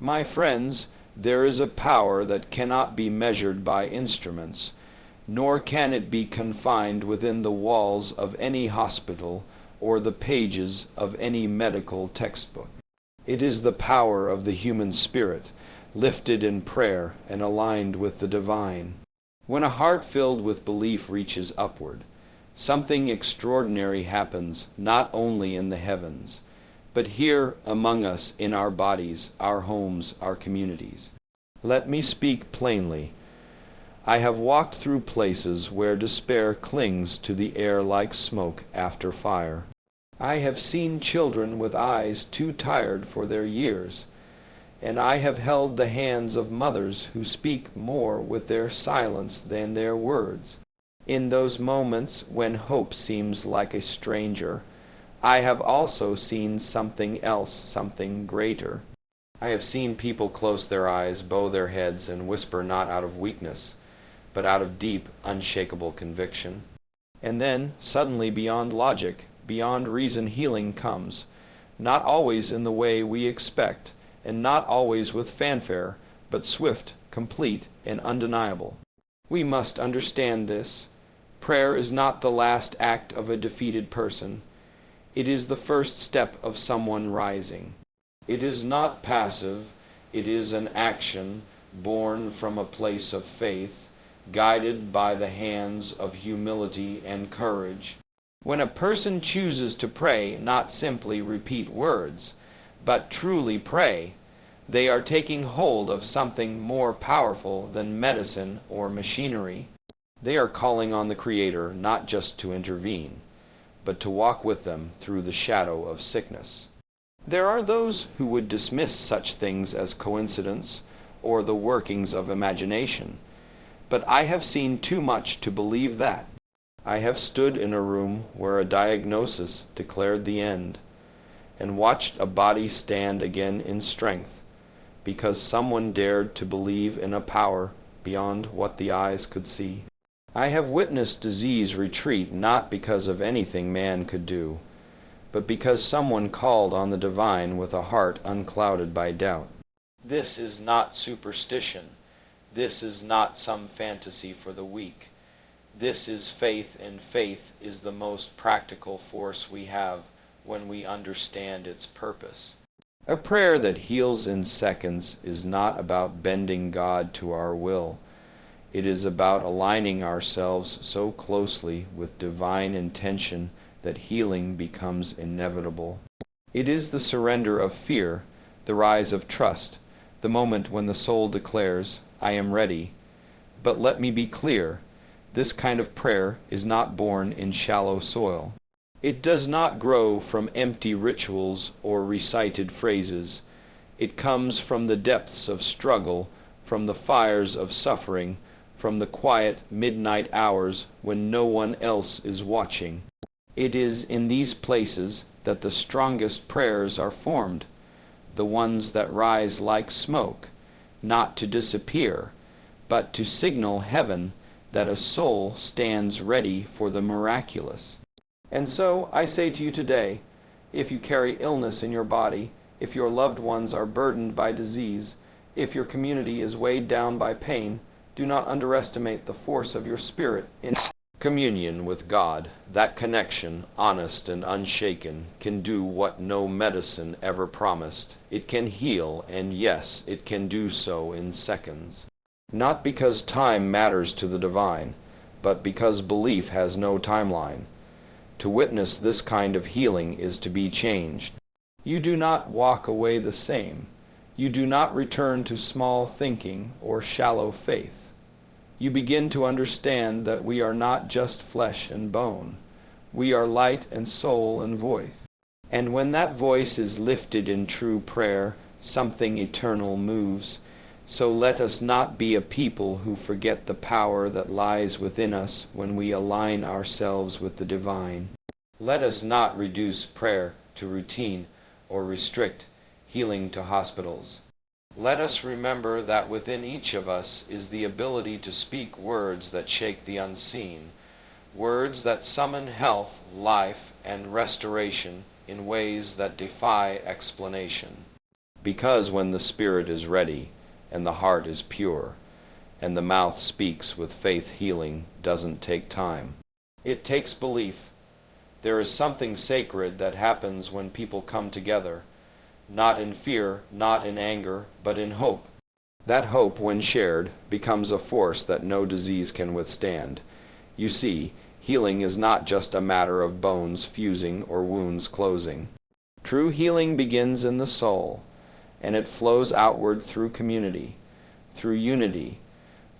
My friends, there is a power that cannot be measured by instruments, nor can it be confined within the walls of any hospital or the pages of any medical textbook. It is the power of the human spirit, lifted in prayer and aligned with the divine. When a heart filled with belief reaches upward, something extraordinary happens not only in the heavens, but here among us in our bodies, our homes, our communities. Let me speak plainly. I have walked through places where despair clings to the air like smoke after fire. I have seen children with eyes too tired for their years, and I have held the hands of mothers who speak more with their silence than their words. In those moments when hope seems like a stranger, I have also seen something else, something greater. I have seen people close their eyes, bow their heads, and whisper not out of weakness, but out of deep, unshakable conviction. And then, suddenly beyond logic, beyond reason, healing comes, not always in the way we expect, and not always with fanfare, but swift, complete, and undeniable. We must understand this. Prayer is not the last act of a defeated person. It is the first step of someone rising. It is not passive. It is an action born from a place of faith, guided by the hands of humility and courage. When a person chooses to pray, not simply repeat words, but truly pray, they are taking hold of something more powerful than medicine or machinery. They are calling on the Creator not just to intervene, but to walk with them through the shadow of sickness. There are those who would dismiss such things as coincidence or the workings of imagination, but I have seen too much to believe that. I have stood in a room where a diagnosis declared the end, and watched a body stand again in strength, because someone dared to believe in a power beyond what the eyes could see. I have witnessed disease retreat not because of anything man could do, but because someone called on the divine with a heart unclouded by doubt. This is not superstition. This is not some fantasy for the weak. This is faith, and faith is the most practical force we have when we understand its purpose. A prayer that heals in seconds is not about bending God to our will. It is about aligning ourselves so closely with divine intention that healing becomes inevitable. It is the surrender of fear, the rise of trust, the moment when the soul declares, I am ready. But let me be clear, this kind of prayer is not born in shallow soil. It does not grow from empty rituals or recited phrases. It comes from the depths of struggle, from the fires of suffering, from the quiet midnight hours when no one else is watching. It is in these places that the strongest prayers are formed, the ones that rise like smoke, not to disappear, but to signal heaven that a soul stands ready for the miraculous. And so I say to you today, if you carry illness in your body, if your loved ones are burdened by disease, if your community is weighed down by pain, do not underestimate the force of your spirit in communion with God. That connection, honest and unshaken, can do what no medicine ever promised. It can heal, and yes, it can do so in seconds. Not because time matters to the divine, but because belief has no timeline. To witness this kind of healing is to be changed. You do not walk away the same. You do not return to small thinking or shallow faith. You begin to understand that we are not just flesh and bone. We are light and soul and voice. And when that voice is lifted in true prayer, something eternal moves. So let us not be a people who forget the power that lies within us when we align ourselves with the divine. Let us not reduce prayer to routine or restrict healing to hospitals. Let us remember that within each of us is the ability to speak words that shake the unseen, words that summon health, life, and restoration in ways that defy explanation. Because when the spirit is ready, and the heart is pure, and the mouth speaks with faith, healing doesn't take time. It takes belief. There is something sacred that happens when people come together, not in fear, not in anger, but in hope. That hope, when shared, becomes a force that no disease can withstand. You see, healing is not just a matter of bones fusing or wounds closing. True healing begins in the soul, and it flows outward through community, through unity,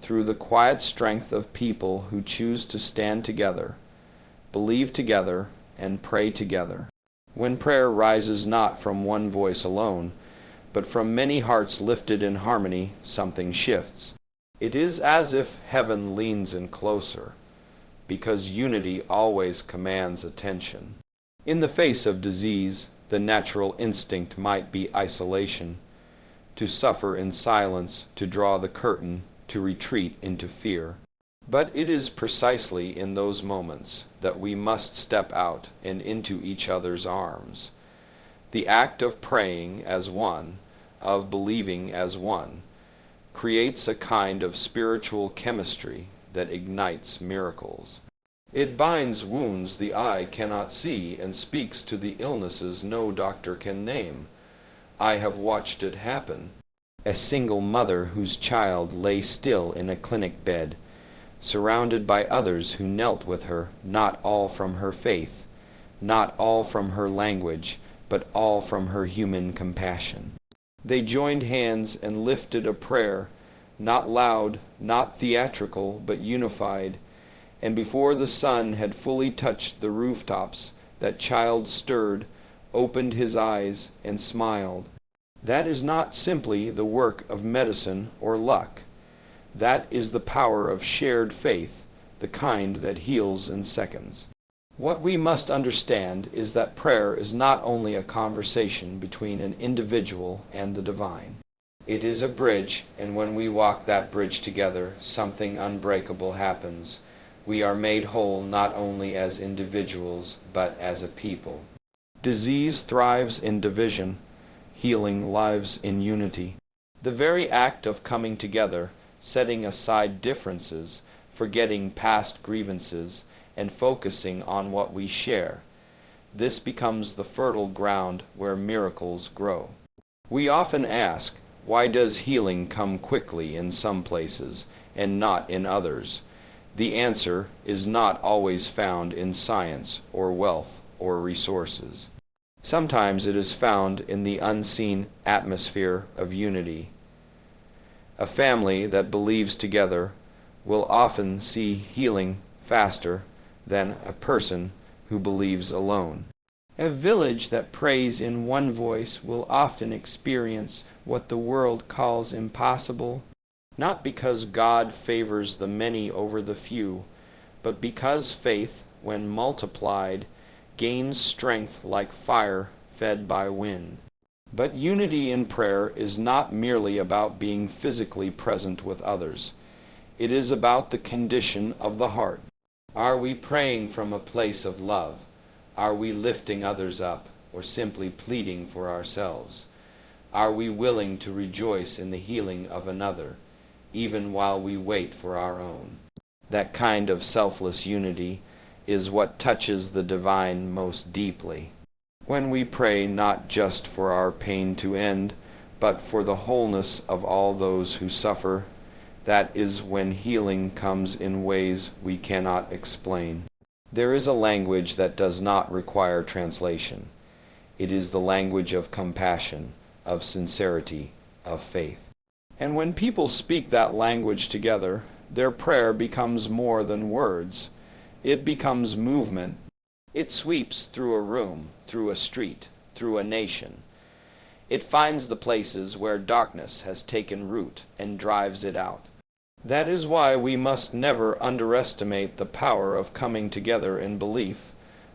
through the quiet strength of people who choose to stand together, believe together, and pray together. When prayer rises not from one voice alone, but from many hearts lifted in harmony, something shifts. It is as if heaven leans in closer, because unity always commands attention. In the face of disease, the natural instinct might be isolation, to suffer in silence, to draw the curtain, to retreat into fear. But it is precisely in those moments that we must step out and into each other's arms. The act of praying as one, of believing as one, creates a kind of spiritual chemistry that ignites miracles. It binds wounds the eye cannot see and speaks to the illnesses no doctor can name. I have watched it happen. A single mother whose child lay still in a clinic bed, surrounded by others who knelt with her, not all from her faith, not all from her language, but all from her human compassion. They joined hands and lifted a prayer, not loud, not theatrical, but unified, and before the sun had fully touched the rooftops, that child stirred, opened his eyes, and smiled. That is not simply the work of medicine or luck. That is the power of shared faith, the kind that heals in seconds. What we must understand is that prayer is not only a conversation between an individual and the divine. It is a bridge, and when we walk that bridge together, something unbreakable happens. We are made whole not only as individuals, but as a people. Disease thrives in division. Healing lives in unity. The very act of coming together, setting aside differences, forgetting past grievances, and focusing on what we share. This becomes the fertile ground where miracles grow. We often ask, why does healing come quickly in some places and not in others? The answer is not always found in science or wealth or resources. Sometimes it is found in the unseen atmosphere of unity. A family that believes together will often see healing faster than a person who believes alone. A village that prays in one voice will often experience what the world calls impossible, not because God favors the many over the few, but because faith, when multiplied, gains strength like fire fed by wind. But unity in prayer is not merely about being physically present with others. It is about the condition of the heart. Are we praying from a place of love? Are we lifting others up or simply pleading for ourselves? Are we willing to rejoice in the healing of another, even while we wait for our own? That kind of selfless unity is what touches the divine most deeply. When we pray not just for our pain to end, but for the wholeness of all those who suffer, that is when healing comes in ways we cannot explain. There is a language that does not require translation. It is the language of compassion, of sincerity, of faith. And when people speak that language together, their prayer becomes more than words. It becomes movement. It sweeps through a room, through a street, through a nation. It finds the places where darkness has taken root and drives it out. That is why we must never underestimate the power of coming together in belief.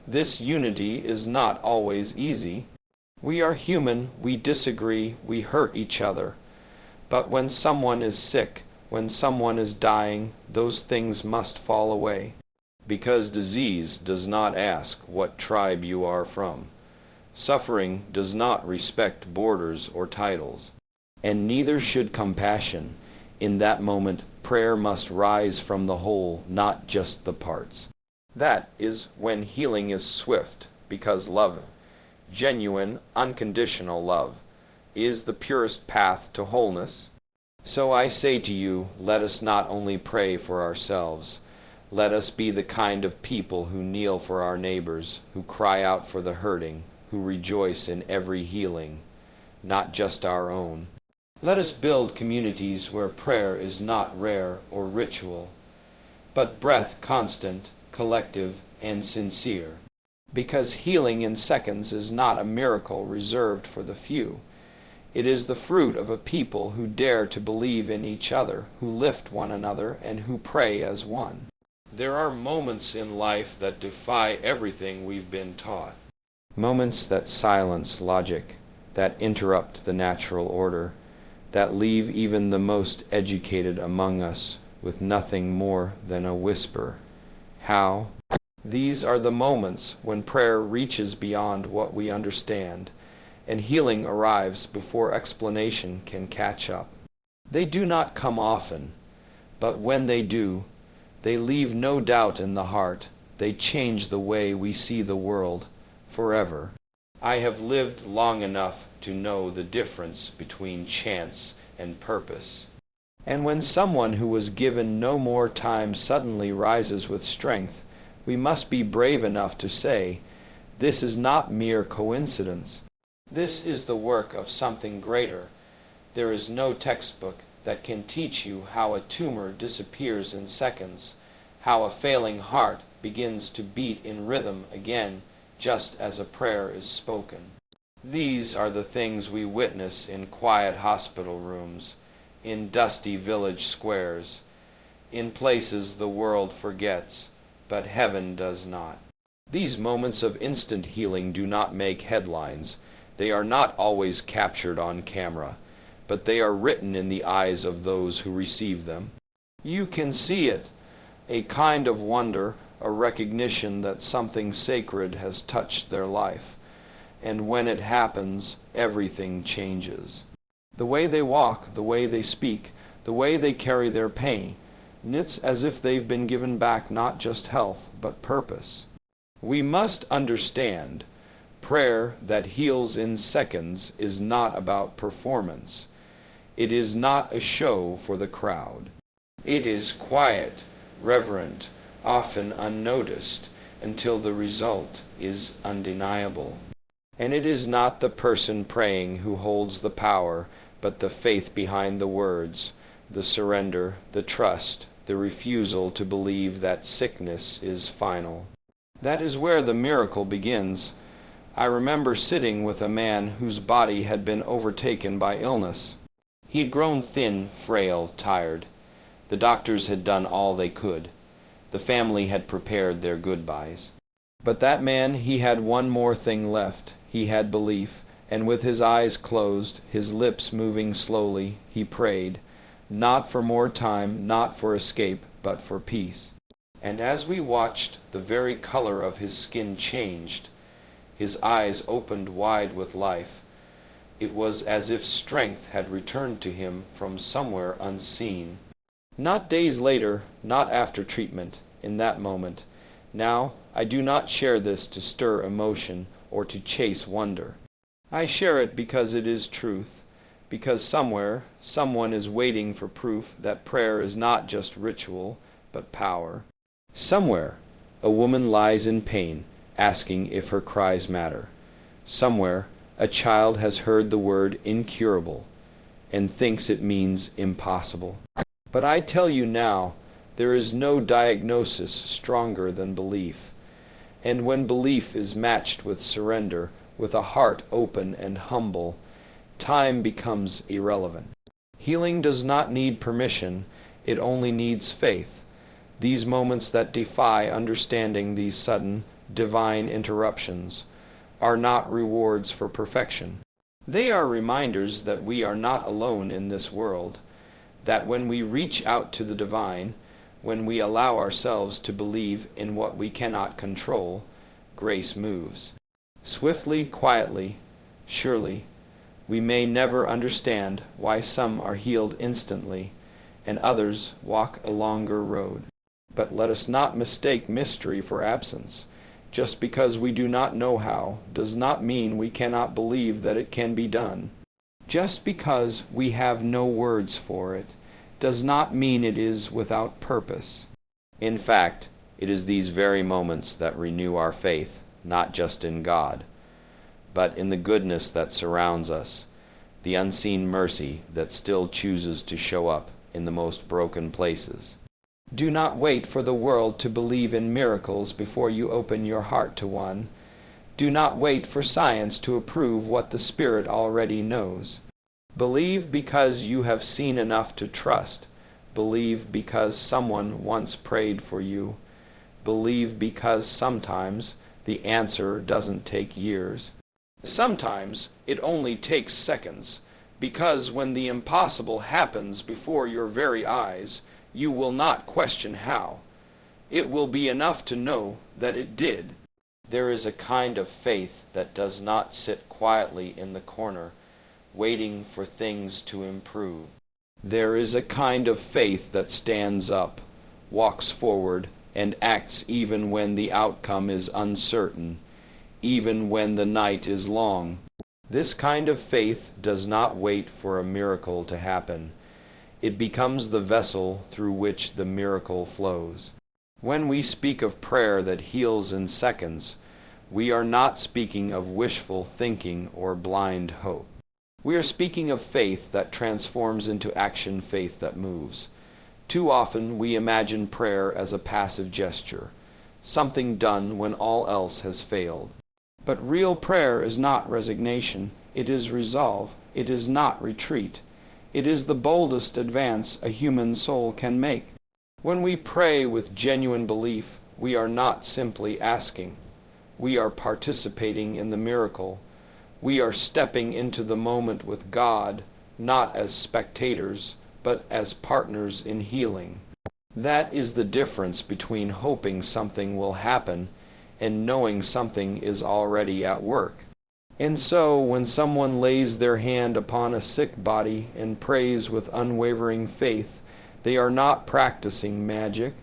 This unity is not always easy. We are human, we disagree, we hurt each other. But when someone is sick, when someone is dying, those things must fall away. Because disease does not ask what tribe you are from, Suffering does not respect borders or titles, and neither should compassion. In that moment, prayer must rise from the whole, not just the parts. That is when healing is swift, because love, genuine, unconditional love, is the purest path to wholeness. So I say to you, let us not only pray for ourselves, let us be the kind of people who kneel for our neighbors, who cry out for the hurting, who rejoice in every healing, not just our own. Let us build communities where prayer is not rare or ritual, but breath constant, collective, and sincere. Because healing in seconds is not a miracle reserved for the few. It is the fruit of a people who dare to believe in each other, who lift one another, and who pray as one. There are moments in life that defy everything we've been taught. Moments that silence logic, that interrupt the natural order, that leave even the most educated among us with nothing more than a whisper. How? These are the moments when prayer reaches beyond what we understand, and healing arrives before explanation can catch up. They do not come often, but when they do, they leave no doubt in the heart. They change the way we see the world forever. I have lived long enough to know the difference between chance and purpose. And when someone who was given no more time suddenly rises with strength, we must be brave enough to say, this is not mere coincidence. This is the work of something greater. There is no textbook that can teach you how a tumor disappears in seconds, how a failing heart begins to beat in rhythm again just as a prayer is spoken. These are the things we witness in quiet hospital rooms, in dusty village squares, in places the world forgets, but heaven does not. These moments of instant healing do not make headlines. They are not always captured on camera, but they are written in the eyes of those who receive them. You can see it, a kind of wonder, a recognition that something sacred has touched their life. And when it happens, everything changes. The way they walk, the way they speak, the way they carry their pain, it's as if they've been given back not just health, but purpose. We must understand, prayer that heals in seconds is not about performance. It is not a show for the crowd. It is quiet, reverent, often unnoticed, until the result is undeniable. And it is not the person praying who holds the power, but the faith behind the words, the surrender, the trust, the refusal to believe that sickness is final. That is where the miracle begins. I remember sitting with a man whose body had been overtaken by illness. He had grown thin, frail, tired. The doctors had done all they could. The family had prepared their goodbyes. But that man, he had one more thing left. He had belief, and with his eyes closed, his lips moving slowly, he prayed, not for more time, not for escape, but for peace. And as we watched, the very color of his skin changed. His eyes opened wide with life. It was as if strength had returned to him from somewhere unseen. Not days later, not after treatment, in that moment. Now, I do not share this to stir emotion or to chase wonder. I share it because it is truth, because somewhere, someone is waiting for proof that prayer is not just ritual, but power. Somewhere, a woman lies in pain, asking if her cries matter. Somewhere, a child has heard the word incurable and thinks it means impossible. But I tell you now, there is no diagnosis stronger than belief. And when belief is matched with surrender, with a heart open and humble, time becomes irrelevant. Healing does not need permission, it only needs faith. These moments that defy understanding, these sudden, divine interruptions, are not rewards for perfection. They are reminders that we are not alone in this world, that when we reach out to the divine, when we allow ourselves to believe in what we cannot control, grace moves. Swiftly, quietly, surely, we may never understand why some are healed instantly and others walk a longer road. But let us not mistake mystery for absence. Just because we do not know how does not mean we cannot believe that it can be done. Just because we have no words for it does not mean it is without purpose. In fact, it is these very moments that renew our faith, not just in God, but in the goodness that surrounds us, the unseen mercy that still chooses to show up in the most broken places. Do not wait for the world to believe in miracles before you open your heart to one. Do not wait for science to approve what the Spirit already knows. Believe because you have seen enough to trust. Believe because someone once prayed for you. Believe because sometimes the answer doesn't take years. Sometimes it only takes seconds, because when the impossible happens before your very eyes, you will not question how. It will be enough to know that it did. There is a kind of faith that does not sit quietly in the corner, waiting for things to improve. There is a kind of faith that stands up, walks forward, and acts even when the outcome is uncertain, even when the night is long. This kind of faith does not wait for a miracle to happen. It becomes the vessel through which the miracle flows. When we speak of prayer that heals in seconds, we are not speaking of wishful thinking or blind hope. We are speaking of faith that transforms into action, faith that moves. Too often we imagine prayer as a passive gesture, something done when all else has failed. But real prayer is not resignation. It is resolve. It is not retreat. It is the boldest advance a human soul can make. When we pray with genuine belief, we are not simply asking. We are participating in the miracle. We are stepping into the moment with God, not as spectators, but as partners in healing. That is the difference between hoping something will happen and knowing something is already at work. And so, when someone lays their hand upon a sick body and prays with unwavering faith, they are not practicing magic.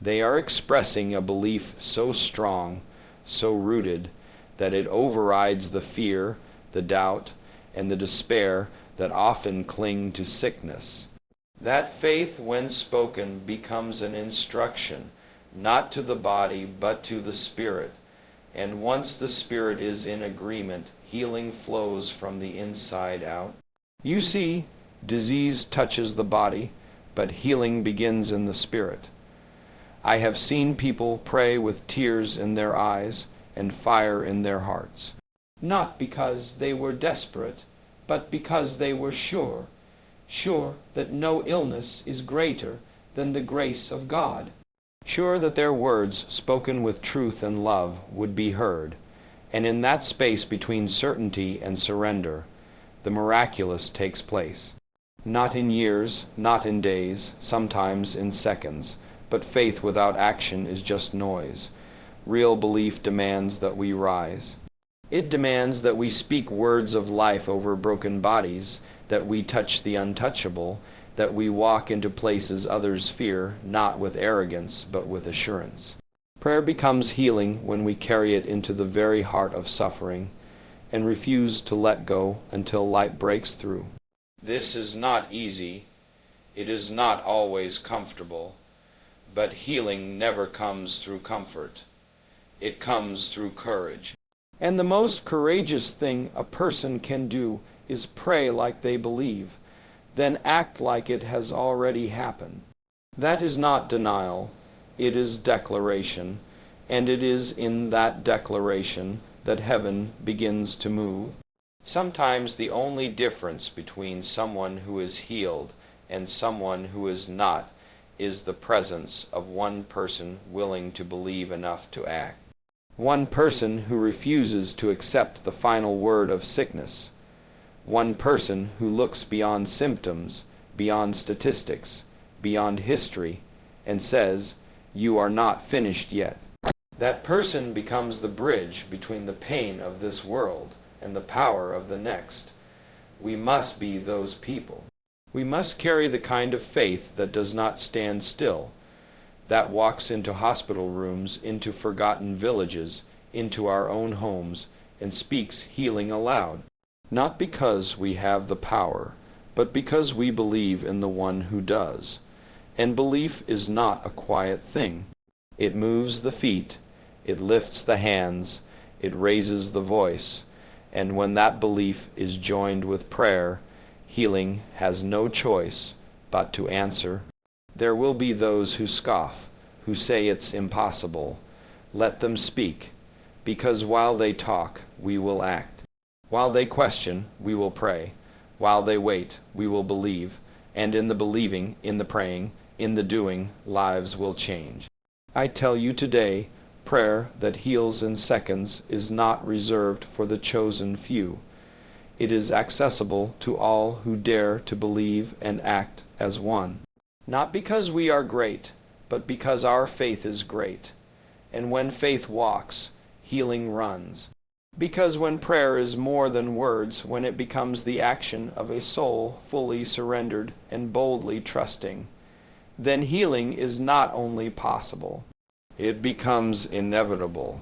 They are expressing a belief so strong, so rooted, that it overrides the fear, the doubt, and the despair that often cling to sickness. That faith, when spoken, becomes an instruction, not to the body, but to the spirit. And once the spirit is in agreement, healing flows from the inside out. You see, disease touches the body, but healing begins in the spirit. I have seen people pray with tears in their eyes and fire in their hearts, not because they were desperate, but because they were sure that no illness is greater than the grace of God. Sure that their words, spoken with truth and love, would be heard, and in that space between certainty and surrender, the miraculous takes place. Not in years, not in days, sometimes in seconds, but faith without action is just noise. Real belief demands that we rise. It demands that we speak words of life over broken bodies, that we touch the untouchable, that we walk into places others fear, not with arrogance, but with assurance. Prayer becomes healing when we carry it into the very heart of suffering and refuse to let go until light breaks through. This is not easy. It is not always comfortable, but healing never comes through comfort. It comes through courage. And the most courageous thing a person can do is pray like they believe, then act like it has already happened. That is not denial, it is declaration, and it is in that declaration that heaven begins to move. Sometimes the only difference between someone who is healed and someone who is not is the presence of one person willing to believe enough to act. One person who refuses to accept the final word of sickness. One person who looks beyond symptoms, beyond statistics, beyond history, and says, "You are not finished yet." That person becomes the bridge between the pain of this world and the power of the next. We must be those people. We must carry the kind of faith that does not stand still, that walks into hospital rooms, into forgotten villages, into our own homes, and speaks healing aloud. Not because we have the power, but because we believe in the one who does. And belief is not a quiet thing. It moves the feet, it lifts the hands, it raises the voice, and when that belief is joined with prayer, healing has no choice but to answer. There will be those who scoff, who say it's impossible. Let them speak, because while they talk, we will act. While they question, we will pray. While they wait, we will believe. And in the believing, in the praying, in the doing, lives will change. I tell you today, prayer that heals in seconds is not reserved for the chosen few. It is accessible to all who dare to believe and act as one. Not because we are great, but because our faith is great. And when faith walks, healing runs. Because when prayer is more than words, when it becomes the action of a soul fully surrendered and boldly trusting, then healing is not only possible, it becomes inevitable.